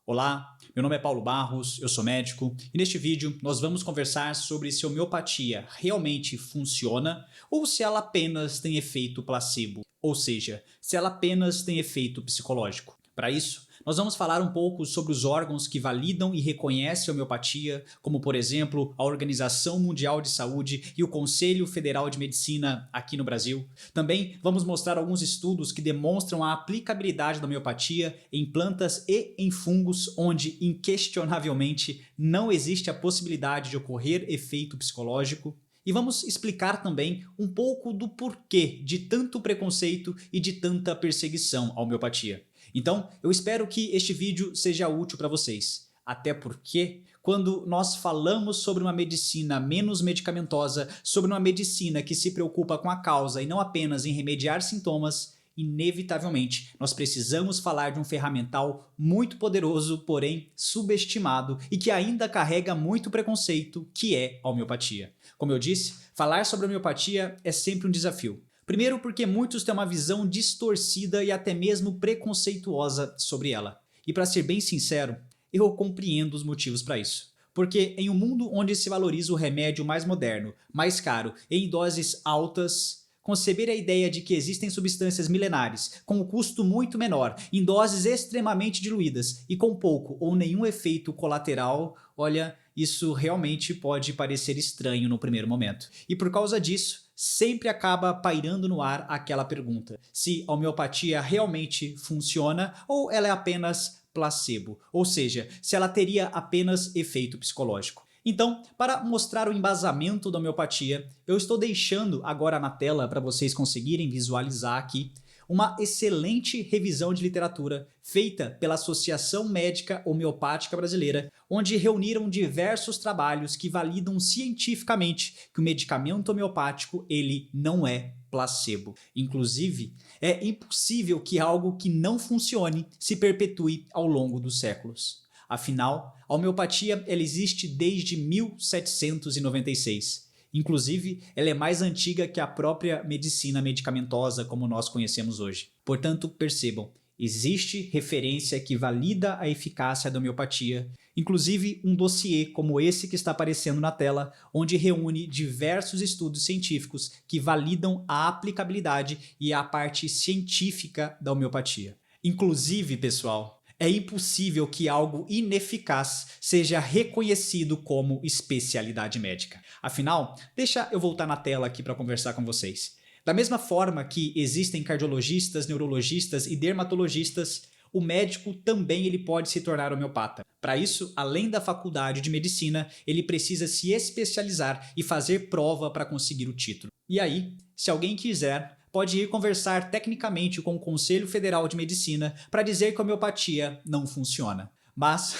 Olá, meu nome é Paulo Barros, eu sou médico e neste vídeo nós vamos conversar sobre se a homeopatia realmente funciona ou se ela apenas tem efeito placebo, ou seja, se ela apenas tem efeito psicológico. Para isso, nós vamos falar um pouco sobre os órgãos que validam e reconhecem a homeopatia, como por exemplo a Organização Mundial de Saúde e o Conselho Federal de Medicina aqui no Brasil. Também vamos mostrar alguns estudos que demonstram a aplicabilidade da homeopatia em plantas e em fungos, onde inquestionavelmente não existe a possibilidade de ocorrer efeito psicológico. E vamos explicar também um pouco do porquê de tanto preconceito e de tanta perseguição à homeopatia. Então, eu espero que este vídeo seja útil para vocês. Até porque, quando nós falamos sobre uma medicina menos medicamentosa, sobre uma medicina que se preocupa com a causa e não apenas em remediar sintomas, inevitavelmente nós precisamos falar de um ferramental muito poderoso, porém subestimado e que ainda carrega muito preconceito, que é a homeopatia. Como eu disse, falar sobre a homeopatia é sempre um desafio. Primeiro porque muitos têm uma visão distorcida e até mesmo preconceituosa sobre ela. E para ser bem sincero, eu compreendo os motivos para isso. Porque em um mundo onde se valoriza o remédio mais moderno, mais caro e em doses altas, conceber a ideia de que existem substâncias milenares com um custo muito menor, em doses extremamente diluídas e com pouco ou nenhum efeito colateral, olha, isso realmente pode parecer estranho no primeiro momento. E por causa disso, sempre acaba pairando no ar aquela pergunta: se a homeopatia realmente funciona ou ela é apenas placebo, ou seja, se ela teria apenas efeito psicológico. Então, para mostrar o embasamento da homeopatia, eu estou deixando agora na tela para vocês conseguirem visualizar aqui uma excelente revisão de literatura feita pela Associação Médica Homeopática Brasileira, onde reuniram diversos trabalhos que validam cientificamente que o medicamento homeopático ele não é placebo. Inclusive, é impossível que algo que não funcione se perpetue ao longo dos séculos. Afinal, a homeopatia ela existe desde 1796. Inclusive, ela é mais antiga que a própria medicina medicamentosa como nós conhecemos hoje. Portanto, percebam, existe referência que valida a eficácia da homeopatia, inclusive um dossiê como esse que está aparecendo na tela, onde reúne diversos estudos científicos que validam a aplicabilidade e a parte científica da homeopatia. Inclusive, pessoal, é impossível que algo ineficaz seja reconhecido como especialidade médica. Afinal, deixa eu voltar na tela aqui para conversar com vocês. Da mesma forma que existem cardiologistas, neurologistas e dermatologistas, o médico também ele pode se tornar homeopata. Para isso, além da faculdade de medicina, ele precisa se especializar e fazer prova para conseguir o título. E aí, se alguém quiser, pode ir conversar tecnicamente com o Conselho Federal de Medicina para dizer que a homeopatia não funciona. Mas,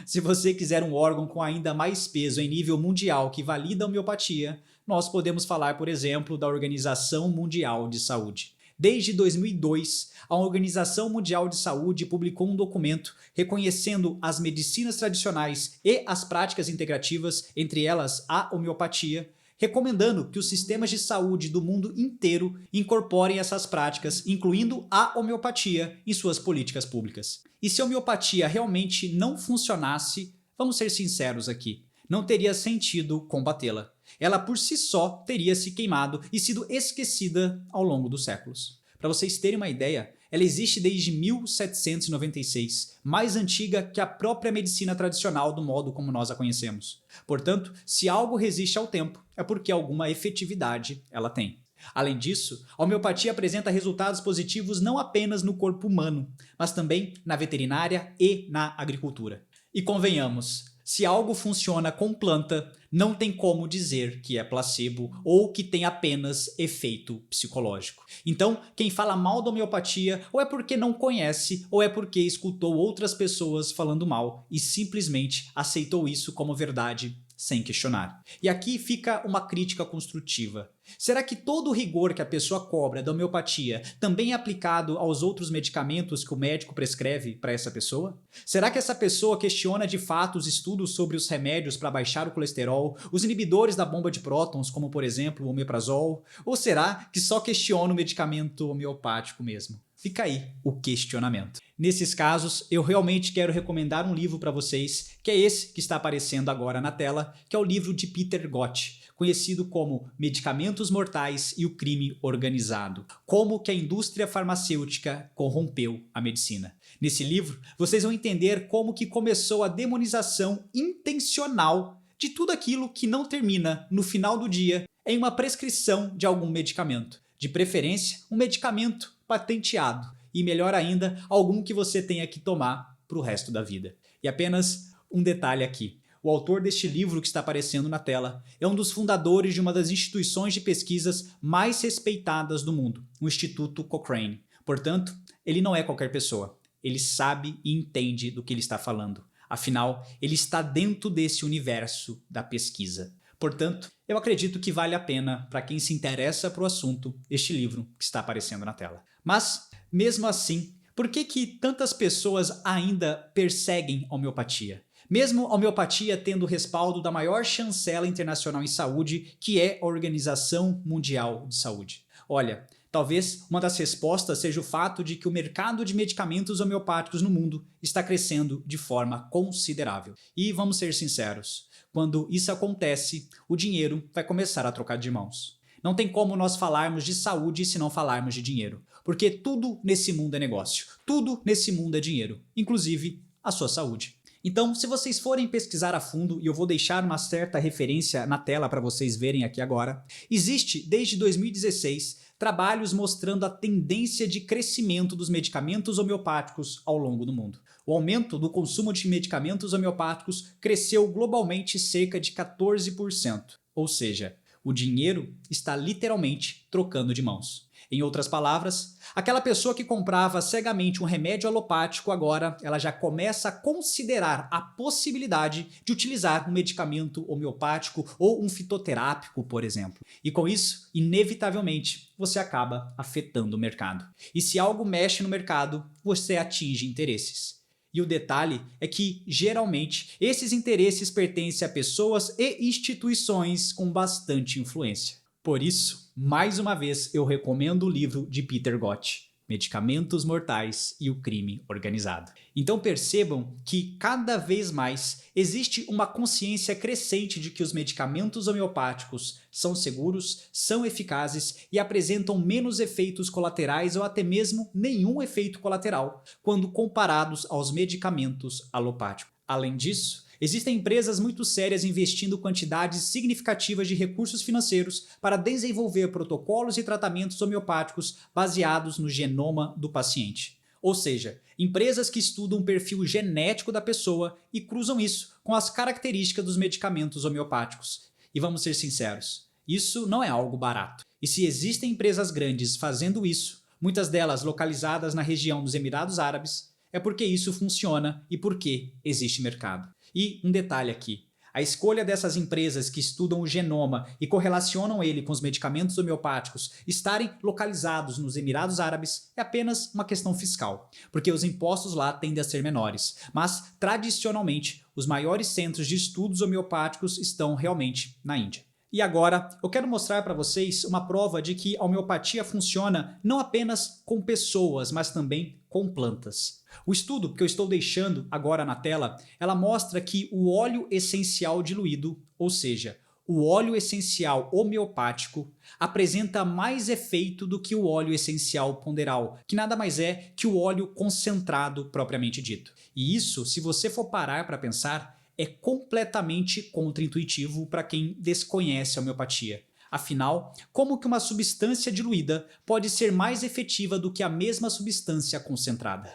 se você quiser um órgão com ainda mais peso em nível mundial que valida a homeopatia, nós podemos falar, por exemplo, da Organização Mundial de Saúde. Desde 2002, a Organização Mundial de Saúde publicou um documento reconhecendo as medicinas tradicionais e as práticas integrativas, entre elas a homeopatia, recomendando que os sistemas de saúde do mundo inteiro incorporem essas práticas, incluindo a homeopatia, em suas políticas públicas. E se a homeopatia realmente não funcionasse, vamos ser sinceros aqui, não teria sentido combatê-la. Ela por si só teria se queimado e sido esquecida ao longo dos séculos. Para vocês terem uma ideia, ela existe desde 1796, mais antiga que a própria medicina tradicional do modo como nós a conhecemos. Portanto, se algo resiste ao tempo, é porque alguma efetividade ela tem. Além disso, a homeopatia apresenta resultados positivos não apenas no corpo humano, mas também na veterinária e na agricultura. E convenhamos, se algo funciona com planta, não tem como dizer que é placebo ou que tem apenas efeito psicológico. Então, quem fala mal da homeopatia ou é porque não conhece ou é porque escutou outras pessoas falando mal e simplesmente aceitou isso como verdade sem questionar. E aqui fica uma crítica construtiva. Será que todo o rigor que a pessoa cobra da homeopatia também é aplicado aos outros medicamentos que o médico prescreve para essa pessoa? Será que essa pessoa questiona de fato os estudos sobre os remédios para baixar o colesterol, os inibidores da bomba de prótons, como por exemplo o omeprazol? Ou será que só questiona o medicamento homeopático mesmo? Fica aí o questionamento. Nesses casos, eu realmente quero recomendar um livro para vocês, que é esse que está aparecendo agora na tela, que é o livro de Peter Gott, conhecido como Medicamentos Mortais e o Crime Organizado. Como que a indústria farmacêutica corrompeu a medicina. Nesse livro, vocês vão entender como que começou a demonização intencional de tudo aquilo que não termina, no final do dia, em uma prescrição de algum medicamento. De preferência, um medicamento patenteado e, melhor ainda, algum que você tenha que tomar para o resto da vida. E apenas um detalhe aqui. O autor deste livro que está aparecendo na tela é um dos fundadores de uma das instituições de pesquisas mais respeitadas do mundo, o Instituto Cochrane. Portanto, ele não é qualquer pessoa. Ele sabe e entende do que ele está falando. Afinal, ele está dentro desse universo da pesquisa. Portanto, eu acredito que vale a pena para quem se interessa para o assunto este livro que está aparecendo na tela. Mas, mesmo assim, por que tantas pessoas ainda perseguem a homeopatia? Mesmo a homeopatia tendo o respaldo da maior chancela internacional em saúde, que é a Organização Mundial de Saúde. Olha, talvez uma das respostas seja o fato de que o mercado de medicamentos homeopáticos no mundo está crescendo de forma considerável. E vamos ser sinceros, quando isso acontece, o dinheiro vai começar a trocar de mãos. Não tem como nós falarmos de saúde se não falarmos de dinheiro, porque tudo nesse mundo é negócio, tudo nesse mundo é dinheiro, inclusive a sua saúde. Então, se vocês forem pesquisar a fundo, e eu vou deixar uma certa referência na tela para vocês verem aqui agora, existe desde 2016 trabalhos mostrando a tendência de crescimento dos medicamentos homeopáticos ao longo do mundo. O aumento do consumo de medicamentos homeopáticos cresceu globalmente cerca de 14%, ou seja, o dinheiro está literalmente trocando de mãos. Em outras palavras, aquela pessoa que comprava cegamente um remédio alopático agora ela já começa a considerar a possibilidade de utilizar um medicamento homeopático ou um fitoterápico, por exemplo. E com isso, inevitavelmente, você acaba afetando o mercado. E se algo mexe no mercado, você atinge interesses. E o detalhe é que, geralmente, esses interesses pertencem a pessoas e instituições com bastante influência. Por isso, mais uma vez, eu recomendo o livro de Peter Gott, Medicamentos Mortais e o Crime Organizado. Então percebam que cada vez mais existe uma consciência crescente de que os medicamentos homeopáticos são seguros, são eficazes e apresentam menos efeitos colaterais ou até mesmo nenhum efeito colateral quando comparados aos medicamentos alopáticos. Além disso, existem empresas muito sérias investindo quantidades significativas de recursos financeiros para desenvolver protocolos e tratamentos homeopáticos baseados no genoma do paciente. Ou seja, empresas que estudam o perfil genético da pessoa e cruzam isso com as características dos medicamentos homeopáticos. E vamos ser sinceros, isso não é algo barato. E se existem empresas grandes fazendo isso, muitas delas localizadas na região dos Emirados Árabes, é porque isso funciona e porque existe mercado. E um detalhe aqui, a escolha dessas empresas que estudam o genoma e correlacionam ele com os medicamentos homeopáticos estarem localizados nos Emirados Árabes é apenas uma questão fiscal, porque os impostos lá tendem a ser menores, mas tradicionalmente os maiores centros de estudos homeopáticos estão realmente na Índia. E agora eu quero mostrar para vocês uma prova de que a homeopatia funciona não apenas com pessoas, mas também com plantas. O estudo que eu estou deixando agora na tela, ela mostra que o óleo essencial diluído, ou seja, o óleo essencial homeopático, apresenta mais efeito do que o óleo essencial ponderal, que nada mais é que o óleo concentrado propriamente dito. E isso, se você for parar para pensar, é completamente contraintuitivo para quem desconhece a homeopatia. Afinal, como que uma substância diluída pode ser mais efetiva do que a mesma substância concentrada?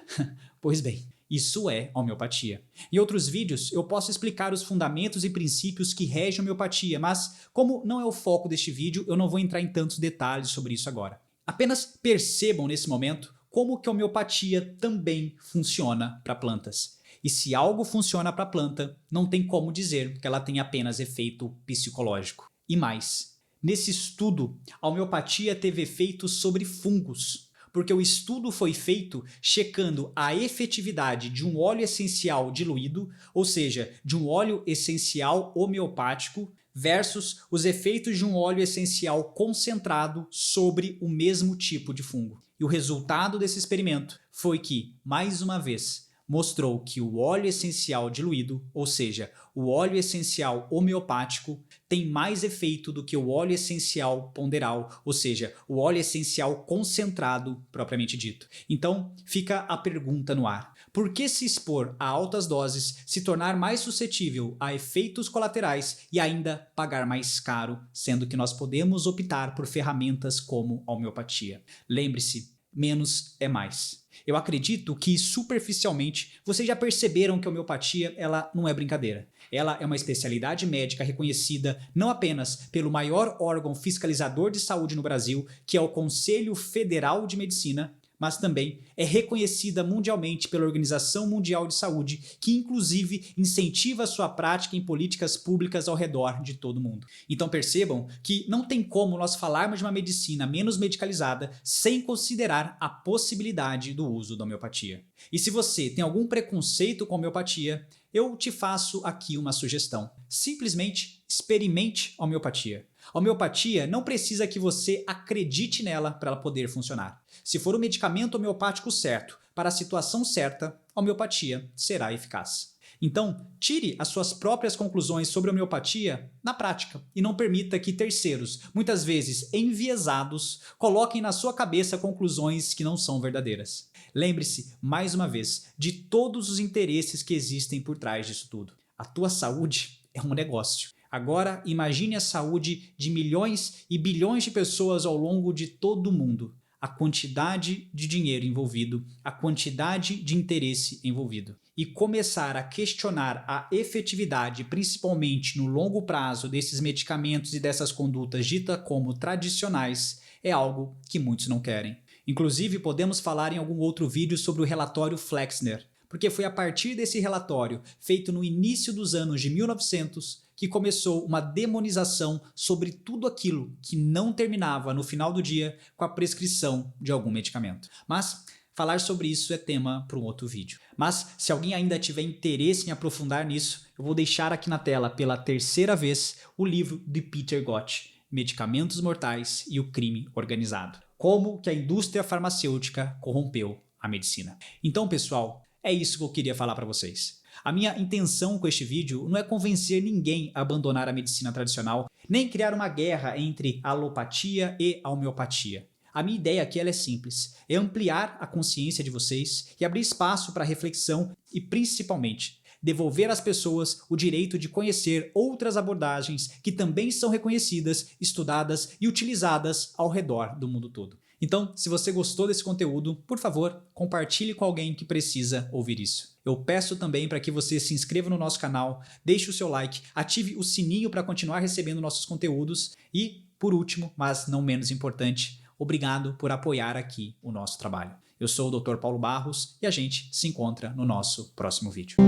Pois bem, isso é a homeopatia. Em outros vídeos eu posso explicar os fundamentos e princípios que regem a homeopatia, mas como não é o foco deste vídeo, eu não vou entrar em tantos detalhes sobre isso agora. Apenas percebam nesse momento como que a homeopatia também funciona para plantas. E se algo funciona para a planta, não tem como dizer que ela tem apenas efeito psicológico. E mais, nesse estudo, a homeopatia teve efeitos sobre fungos, porque o estudo foi feito checando a efetividade de um óleo essencial diluído, ou seja, de um óleo essencial homeopático, versus os efeitos de um óleo essencial concentrado sobre o mesmo tipo de fungo. E o resultado desse experimento foi que, mais uma vez, mostrou que o óleo essencial diluído, ou seja, o óleo essencial homeopático, tem mais efeito do que o óleo essencial ponderal, ou seja, o óleo essencial concentrado propriamente dito. Então, fica a pergunta no ar. Por que se expor a altas doses, se tornar mais suscetível a efeitos colaterais e ainda pagar mais caro, sendo que nós podemos optar por ferramentas como a homeopatia? Lembre-se, menos é mais. Eu acredito que, superficialmente, vocês já perceberam que a homeopatia ela não é brincadeira. Ela é uma especialidade médica reconhecida não apenas pelo maior órgão fiscalizador de saúde no Brasil, que é o Conselho Federal de Medicina, mas também é reconhecida mundialmente pela Organização Mundial de Saúde, que inclusive incentiva a sua prática em políticas públicas ao redor de todo o mundo. Então percebam que não tem como nós falarmos de uma medicina menos medicalizada sem considerar a possibilidade do uso da homeopatia. E se você tem algum preconceito com a homeopatia, eu te faço aqui uma sugestão. Simplesmente experimente a homeopatia. A homeopatia não precisa que você acredite nela para ela poder funcionar. Se for o medicamento homeopático certo, para a situação certa, a homeopatia será eficaz. Então, tire as suas próprias conclusões sobre a homeopatia na prática e não permita que terceiros, muitas vezes enviesados, coloquem na sua cabeça conclusões que não são verdadeiras. Lembre-se, mais uma vez, de todos os interesses que existem por trás disso tudo. A tua saúde é um negócio. Agora, imagine a saúde de milhões e bilhões de pessoas ao longo de todo o mundo. A quantidade de dinheiro envolvido, a quantidade de interesse envolvido. E começar a questionar a efetividade, principalmente no longo prazo, desses medicamentos e dessas condutas ditas como tradicionais, é algo que muitos não querem. Inclusive, podemos falar em algum outro vídeo sobre o relatório Flexner, porque foi a partir desse relatório, feito no início dos anos de 1900, que começou uma demonização sobre tudo aquilo que não terminava no final do dia com a prescrição de algum medicamento. Mas falar sobre isso é tema para um outro vídeo. Mas se alguém ainda tiver interesse em aprofundar nisso, eu vou deixar aqui na tela pela terceira vez o livro de Peter Gott, Medicamentos Mortais e o Crime Organizado. Como que a indústria farmacêutica corrompeu a medicina. Então, pessoal, é isso que eu queria falar para vocês. A minha intenção com este vídeo não é convencer ninguém a abandonar a medicina tradicional, nem criar uma guerra entre a alopatia e a homeopatia. A minha ideia aqui ela é simples, é ampliar a consciência de vocês e abrir espaço para reflexão e, principalmente, devolver às pessoas o direito de conhecer outras abordagens que também são reconhecidas, estudadas e utilizadas ao redor do mundo todo. Então, se você gostou desse conteúdo, por favor, compartilhe com alguém que precisa ouvir isso. Eu peço também para que você se inscreva no nosso canal, deixe o seu like, ative o sininho para continuar recebendo nossos conteúdos e, por último, mas não menos importante, obrigado por apoiar aqui o nosso trabalho. Eu sou o Dr. Paulo Barros e a gente se encontra no nosso próximo vídeo.